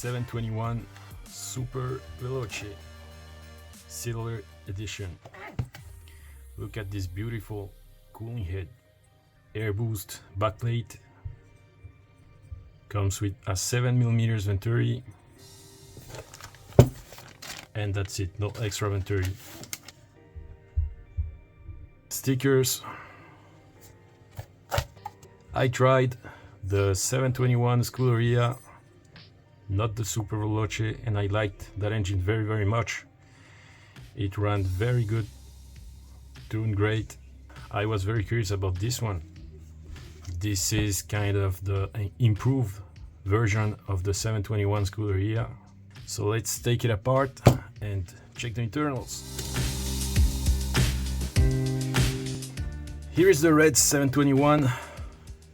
721 Superveloce Silver Edition. Look at this beautiful cooling head, air boost backplate. Comes with a 7mm venturi, and that's it, no extra venturi. Stickers. I tried the 721 Scuderia, not the Superveloce, and I liked that engine very much. It ran very good, doing great. I was very curious about this one. This is kind of the improved version of the 721 Scuderia. So let's take it apart and check the internals. Here is the red 721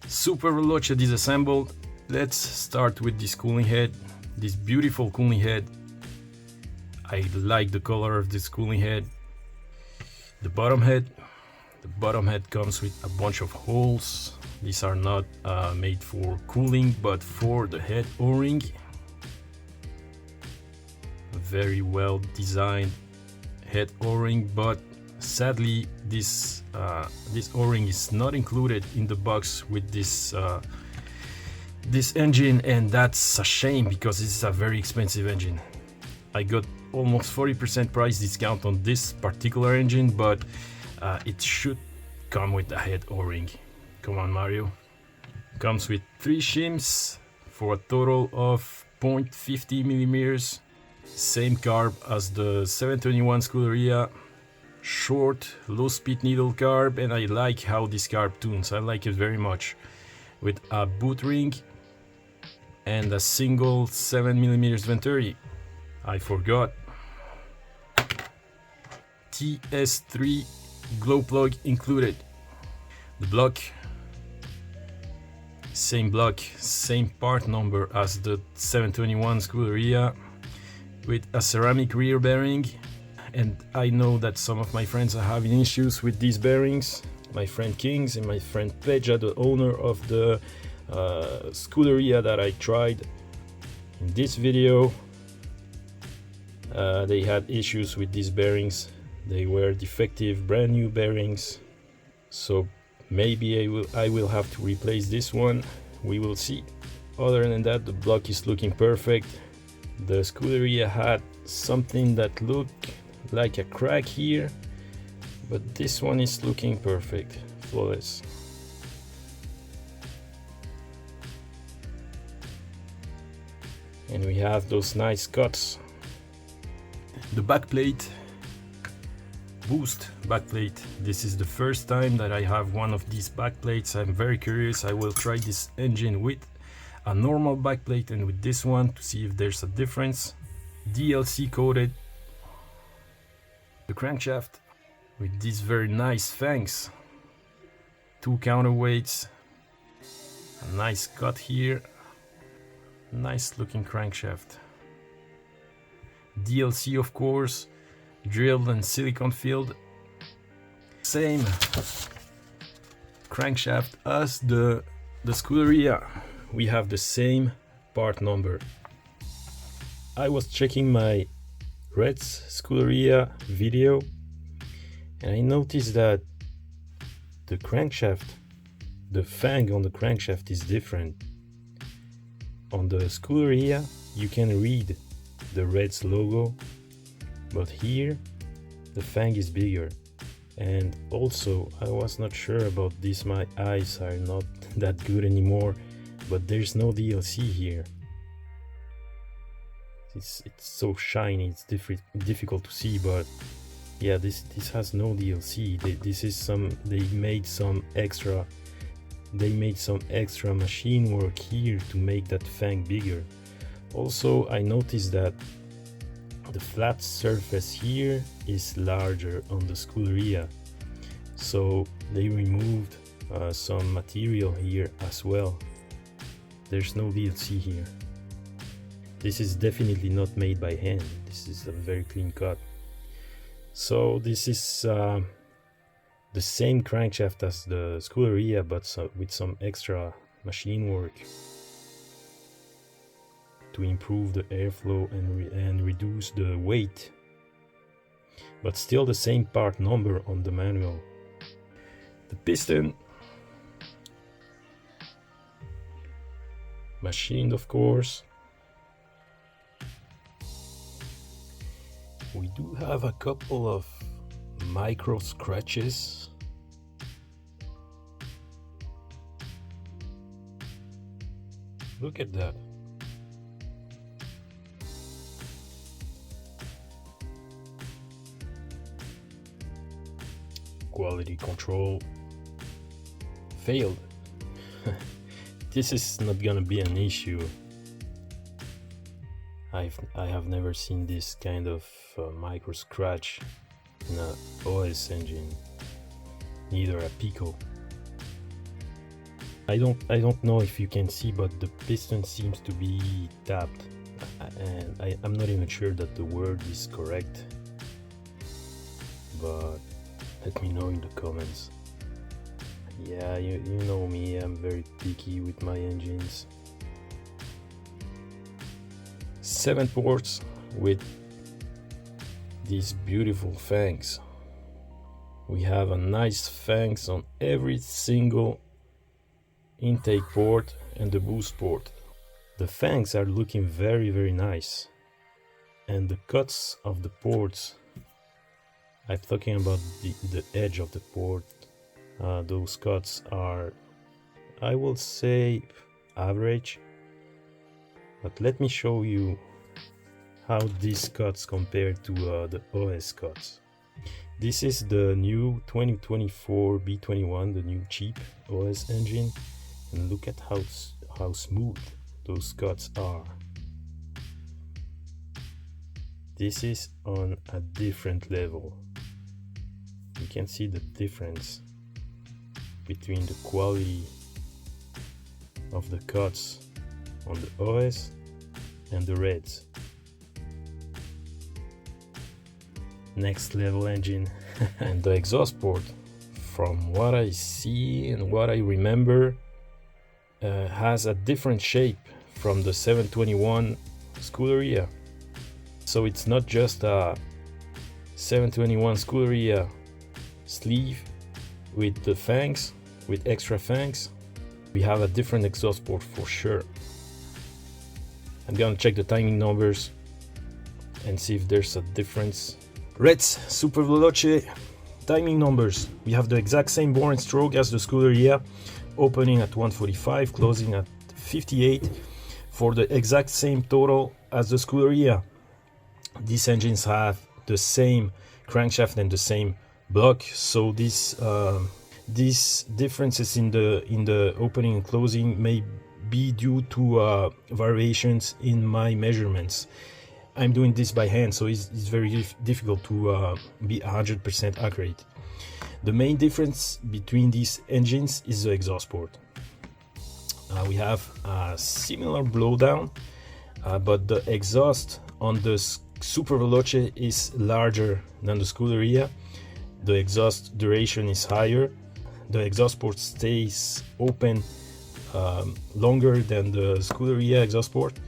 Superveloce disassembled. Let's start with this cooling head, this beautiful cooling head. I like the color of this cooling head. The bottom head comes with a bunch of holes. These are not made for cooling, but for the head O-ring. A very well designed head O-ring, but sadly this O-ring is not included in the box with this engine, and that's a shame because this is a very expensive engine. I got almost 40% price discount on this particular engine, but it should come with the head O-ring. Come on, Mario. Comes with 3 shims for a total of 0.50mm. Same carb as the 721 Scuderia. Short, low speed needle carb, and I like how this carb tunes. I like it very much. With a boot ring and a single 7mm venturi. I forgot. TS3 glow plug included. The block, same part number as the 721 Scuderia, with a ceramic rear bearing. And I know that some of my friends are having issues with these bearings. My friend Kings and my friend Peja, the owner of the Scuderia that I tried in this video, they had issues with these bearings. They were defective, brand new bearings. So maybe I will have to replace this one. We will see. Other than that, the block is looking perfect. The Scuderia had something that looked like a crack here, but this one is looking perfect, flawless. And we have those nice cuts. The backplate, boost backplate. This is the first time that I have one of these backplates. I'm very curious. I will try this engine with a normal backplate and with this one to see if there's a difference. DLC coated. The crankshaft with these very nice fangs. 2 counterweights. A nice cut here. Nice looking crankshaft. DLC, of course, drilled and silicone filled. Same crankshaft as the Scuderia. We have the same part number. I was checking my Red's Scuderia video and I noticed that the crankshaft, the fang on the crankshaft is different. On the Scuderia you can read the Red's logo, but here the fang is bigger. And also I was not sure about this, my eyes are not that good anymore, but there's no DLC here. It's so shiny, it's difficult to see, but yeah, this has no DLC. They made some extra machine work here to make that fang bigger. Also, I noticed that the flat surface here is larger on the Scuderia, so they removed some material here as well. There's no DLC here. This is definitely not made by hand. This is a very clean cut. So this is the same crankshaft as the Scuderia, but with some extra machine work. to improve the airflow and reduce the weight, but still the same part number on the manual. The piston, machined of course. We do have a couple of micro scratches. Look at that. Quality control failed. This is not gonna be an issue. I have never seen this kind of micro scratch in a OS engine, neither a Pico. I don't know if you can see, but the piston seems to be tapped, and I'm not even sure that the word is correct, but let me know in the comments. Yeah, you know me, I'm very picky with my engines. 7 ports with these beautiful fangs. We have a nice fangs on every single intake port and the boost port. The fangs are looking very nice, and the cuts of the ports, I'm talking about the edge of the port, those cuts are, I will say, average. But let me show you how these cuts compare to the OS cuts. This is the new 2024 B21, the new cheap OS engine, and look at how smooth those cuts are. This is on a different level. You can see the difference between the quality of the cuts on the OS and the reds. Next level engine. And the exhaust port, from what I see and what I remember, has a different shape from the 721 Scuderia. So it's not just a 721 Scuderia sleeve with the fangs, with extra fangs. We have a different exhaust port for sure. I'm gonna check the timing numbers and see if there's a difference. Reds Superveloce timing numbers. We have the exact same bore and stroke as the Scuderia, opening at 145, closing at 58, for the exact same total as the Scuderia. These engines have the same crankshaft and the same block, so these differences in the opening and closing may be due to variations in my measurements. I'm doing this by hand, so it's very difficult to be 100% accurate. The main difference between these engines is the exhaust port. We have a similar blowdown, but the exhaust on the Superveloce is larger than the Scuderia. The exhaust duration is higher. The exhaust port stays open longer than the Scuderia exhaust port.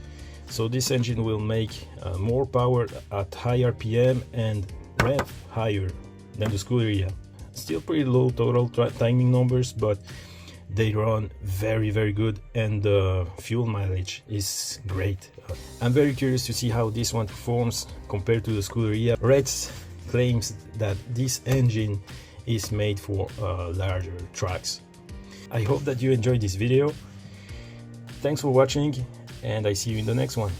So this engine will make more power at high RPM and rev higher than the Scuderia. Still pretty low total timing numbers, but they run very good, and the fuel mileage is great. I'm very curious to see how this one performs compared to the Scuderia. Reds claims that this engine is made for larger tracks. I hope that you enjoyed this video. Thanks for watching, and I see you in the next one.